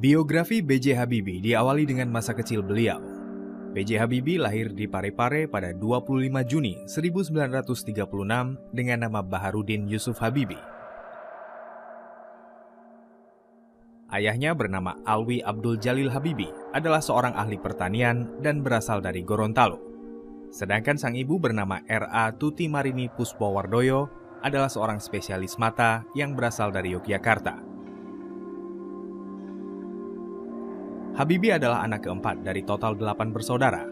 Biografi B.J. Habibie diawali dengan masa kecil beliau. B.J. Habibie lahir di Parepare pada 25 Juni 1936 dengan nama Baharudin Yusuf Habibie. Ayahnya bernama Alwi Abdul Jalil Habibie, adalah seorang ahli pertanian dan berasal dari Gorontalo. Sedangkan sang ibu bernama R.A. Tuti Marini Puspowardoyo, adalah seorang spesialis mata yang berasal dari Yogyakarta. Habibie adalah anak keempat dari total 8 bersaudara.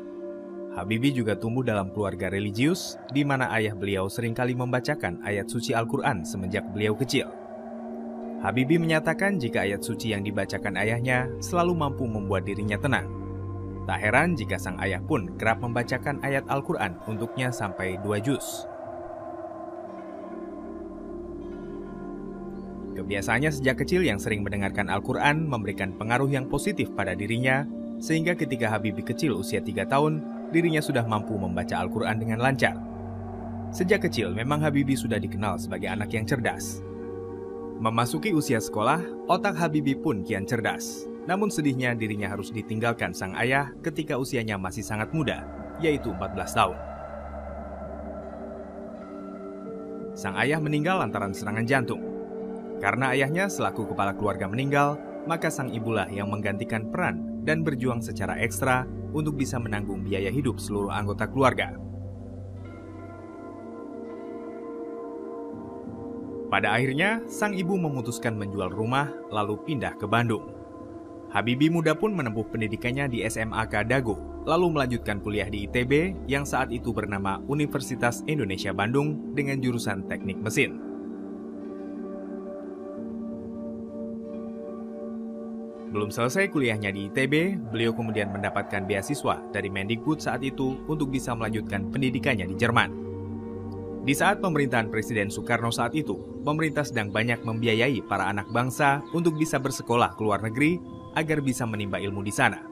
Habibie juga tumbuh dalam keluarga religius, di mana ayah beliau seringkali membacakan ayat suci Al-Quran semenjak beliau kecil. Habibie menyatakan jika ayat suci yang dibacakan ayahnya selalu mampu membuat dirinya tenang. Tak heran jika sang ayah pun kerap membacakan ayat Al-Quran untuknya sampai 2 juz. Kebiasaannya sejak kecil yang sering mendengarkan Al-Quran memberikan pengaruh yang positif pada dirinya, sehingga ketika Habibie kecil usia 3 tahun, dirinya sudah mampu membaca Al-Quran dengan lancar. Sejak kecil memang Habibie sudah dikenal sebagai anak yang cerdas. Memasuki usia sekolah, otak Habibie pun kian cerdas. Namun sedihnya dirinya harus ditinggalkan sang ayah ketika usianya masih sangat muda, yaitu 14 tahun. Sang ayah meninggal lantaran serangan jantung. Karena ayahnya selaku kepala keluarga meninggal, maka sang ibulah yang menggantikan peran dan berjuang secara ekstra untuk bisa menanggung biaya hidup seluruh anggota keluarga. Pada akhirnya, sang ibu memutuskan menjual rumah lalu pindah ke Bandung. Habibie muda pun menempuh pendidikannya di SMAK Dago, lalu melanjutkan kuliah di ITB yang saat itu bernama Universitas Indonesia Bandung dengan jurusan Teknik Mesin. Belum selesai kuliahnya di ITB, beliau kemudian mendapatkan beasiswa dari Mendikbud saat itu untuk bisa melanjutkan pendidikannya di Jerman. Di saat pemerintahan Presiden Soekarno saat itu, pemerintah sedang banyak membiayai para anak bangsa untuk bisa bersekolah ke luar negeri agar bisa menimba ilmu di sana.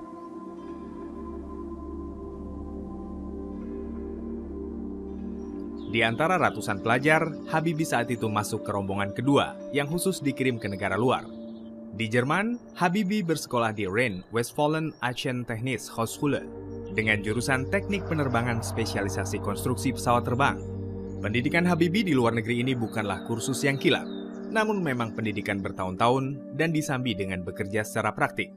Di antara ratusan pelajar, Habibie saat itu masuk ke rombongan kedua yang khusus dikirim ke negara luar. Di Jerman, Habibie bersekolah di Rhein-Westfalen-Aachen Technische Hochschule dengan jurusan teknik penerbangan spesialisasi konstruksi pesawat terbang. Pendidikan Habibie di luar negeri ini bukanlah kursus yang kilat, namun memang pendidikan bertahun-tahun dan disambi dengan bekerja secara praktik.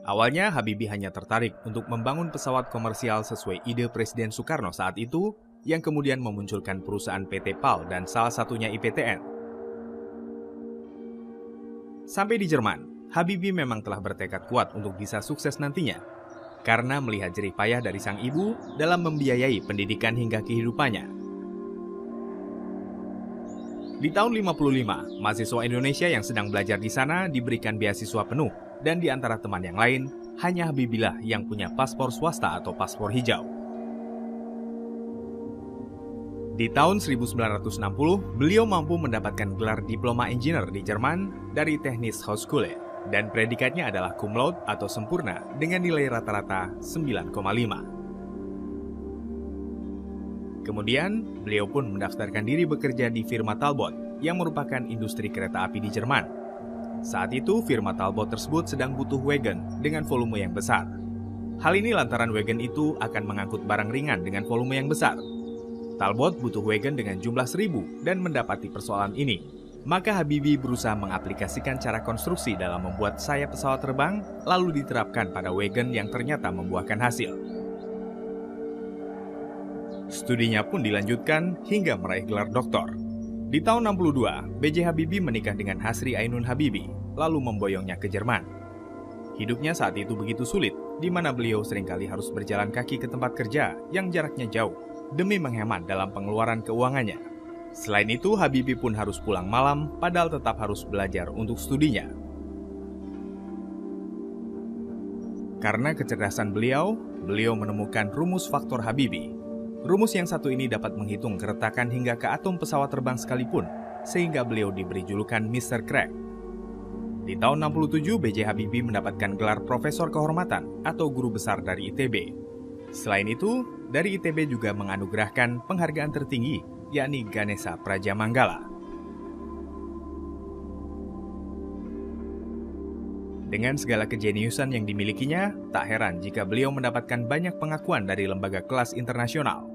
Awalnya Habibie hanya tertarik untuk membangun pesawat komersial sesuai ide Presiden Soekarno saat itu, yang kemudian memunculkan perusahaan PT PAL dan salah satunya IPTN. Sampai di Jerman, Habibie memang telah bertekad kuat untuk bisa sukses nantinya, karena melihat jerih payah dari sang ibu dalam membiayai pendidikan hingga kehidupannya. Di tahun 55, mahasiswa Indonesia yang sedang belajar di sana diberikan beasiswa penuh, dan di antara teman yang lain, hanya Habibie lah yang punya paspor swasta atau paspor hijau. Di tahun 1960, beliau mampu mendapatkan gelar diploma engineer di Jerman dari Technische Hochschule, dan predikatnya adalah cum laude atau sempurna dengan nilai rata-rata 9,5. Kemudian, beliau pun mendaftarkan diri bekerja di firma Talbot yang merupakan industri kereta api di Jerman. Saat itu, firma Talbot tersebut sedang butuh wagon dengan volume yang besar. Hal ini lantaran wagon itu akan mengangkut barang ringan dengan volume yang besar. Talbot butuh wagon dengan jumlah 1.000 dan mendapati persoalan ini. Maka Habibie berusaha mengaplikasikan cara konstruksi dalam membuat sayap pesawat terbang, lalu diterapkan pada wagon yang ternyata membuahkan hasil. Studinya pun dilanjutkan hingga meraih gelar doktor. Di tahun 62, B.J. Habibie menikah dengan Hasri Ainun Habibie, lalu memboyongnya ke Jerman. Hidupnya saat itu begitu sulit, di mana beliau seringkali harus berjalan kaki ke tempat kerja yang jaraknya jauh, demi menghemat dalam pengeluaran keuangannya. Selain itu, Habibie pun harus pulang malam, padahal tetap harus belajar untuk studinya. Karena kecerdasan beliau menemukan rumus faktor Habibie. Rumus yang satu ini dapat menghitung keretakan hingga ke atom pesawat terbang sekalipun, sehingga beliau diberi julukan Mr. Crack. Di tahun 67, B.J. Habibie mendapatkan gelar Profesor Kehormatan atau Guru Besar dari ITB. Selain itu, dari ITB juga menganugerahkan penghargaan tertinggi, yakni Ganesha Prajamanggala. Dengan segala kejeniusan yang dimilikinya, tak heran jika beliau mendapatkan banyak pengakuan dari lembaga kelas internasional.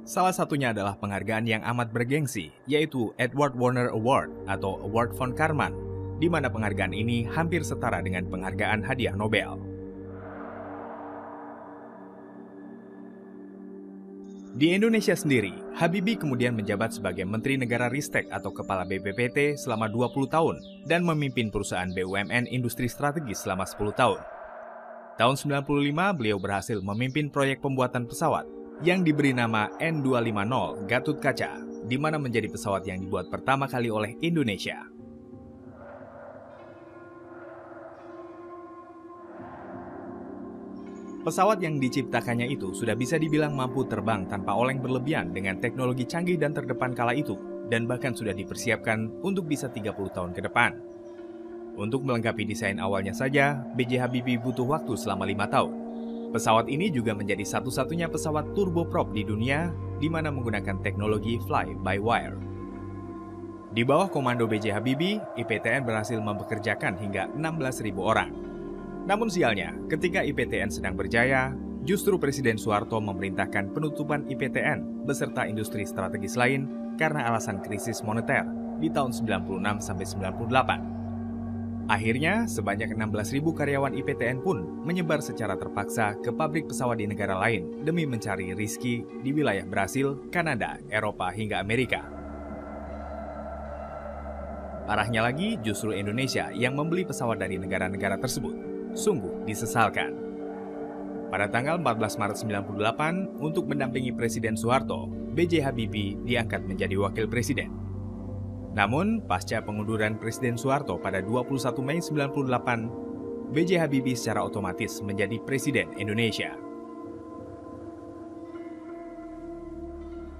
Salah satunya adalah penghargaan yang amat bergengsi, yaitu Edward Warner Award atau Award von Karman, di mana penghargaan ini hampir setara dengan penghargaan hadiah Nobel. Di Indonesia sendiri, Habibie kemudian menjabat sebagai Menteri Negara Ristek atau Kepala BPPT selama 20 tahun dan memimpin perusahaan BUMN industri strategis selama 10 tahun. Tahun 95, beliau berhasil memimpin proyek pembuatan pesawat yang diberi nama N250 Gatot Kaca, di mana menjadi pesawat yang dibuat pertama kali oleh Indonesia. Pesawat yang diciptakannya itu sudah bisa dibilang mampu terbang tanpa oleng berlebihan dengan teknologi canggih dan terdepan kala itu, dan bahkan sudah dipersiapkan untuk bisa 30 tahun ke depan. Untuk melengkapi desain awalnya saja, B.J. Habibie butuh waktu selama 5 tahun. Pesawat ini juga menjadi satu-satunya pesawat turboprop di dunia, di mana menggunakan teknologi fly-by-wire. Di bawah komando B.J. Habibie, IPTN berhasil mempekerjakan hingga 16.000 orang. Namun sialnya, ketika IPTN sedang berjaya, justru Presiden Soeharto memerintahkan penutupan IPTN beserta industri strategis lain karena alasan krisis moneter di tahun 96-98. Akhirnya, sebanyak 16.000 karyawan IPTN pun menyebar secara terpaksa ke pabrik pesawat di negara lain demi mencari rizki di wilayah Brasil, Kanada, Eropa, hingga Amerika. Parahnya lagi, justru Indonesia yang membeli pesawat dari negara-negara tersebut. Sungguh disesalkan. Pada tanggal 14 Maret 98, untuk mendampingi Presiden Soeharto, B.J. Habibie diangkat menjadi wakil presiden. Namun, pasca pengunduran Presiden Soeharto pada 21 Mei 98, B.J. Habibie secara otomatis menjadi Presiden Indonesia.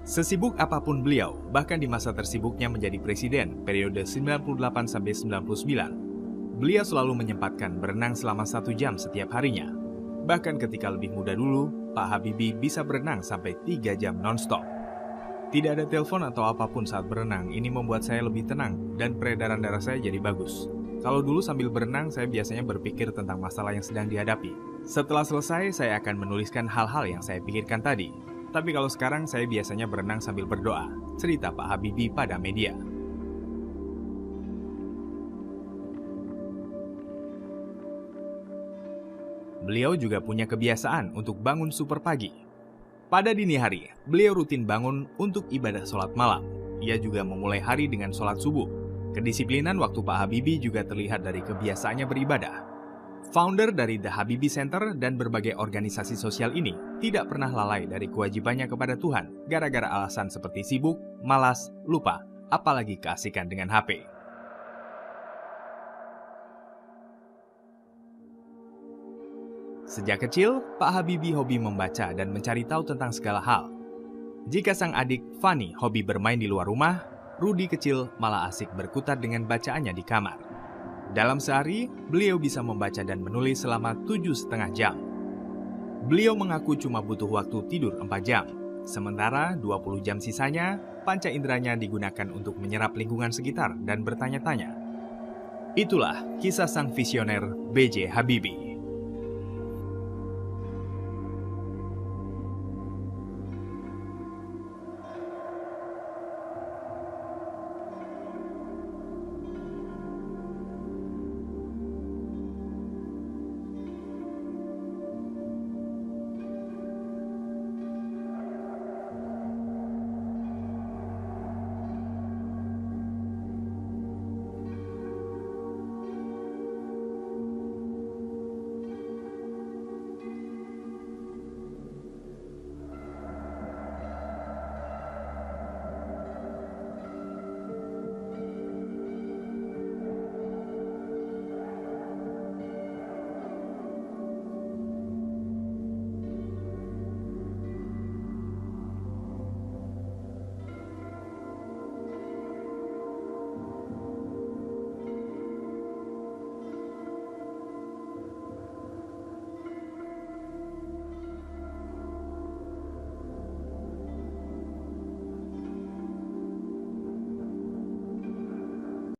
Sesibuk apapun beliau, bahkan di masa tersibuknya menjadi presiden periode 98-99, beliau selalu menyempatkan berenang selama 1 jam setiap harinya. Bahkan ketika lebih muda dulu, Pak Habibie bisa berenang sampai 3 jam non-stop. Tidak ada telepon atau apapun saat berenang, ini membuat saya lebih tenang dan peredaran darah saya jadi bagus. Kalau dulu sambil berenang, saya biasanya berpikir tentang masalah yang sedang dihadapi. Setelah selesai, saya akan menuliskan hal-hal yang saya pikirkan tadi. Tapi kalau sekarang, saya biasanya berenang sambil berdoa, cerita Pak Habibie pada media. Beliau juga punya kebiasaan untuk bangun super pagi. Pada dini hari, beliau rutin bangun untuk ibadah sholat malam. Ia juga memulai hari dengan sholat subuh. Kedisiplinan waktu Pak Habibie juga terlihat dari kebiasaannya beribadah. Founder dari The Habibie Center dan berbagai organisasi sosial ini tidak pernah lalai dari kewajibannya kepada Tuhan gara-gara alasan seperti sibuk, malas, lupa, apalagi keasikan dengan HP. Sejak kecil, Pak Habibie hobi membaca dan mencari tahu tentang segala hal. Jika sang adik Fani hobi bermain di luar rumah, Rudi kecil malah asik berkutat dengan bacaannya di kamar. Dalam sehari, beliau bisa membaca dan menulis selama 7,5 jam. Beliau mengaku cuma butuh waktu tidur 4 jam, sementara 20 jam sisanya, panca inderanya digunakan untuk menyerap lingkungan sekitar dan bertanya-tanya. Itulah kisah sang visioner B.J. Habibie.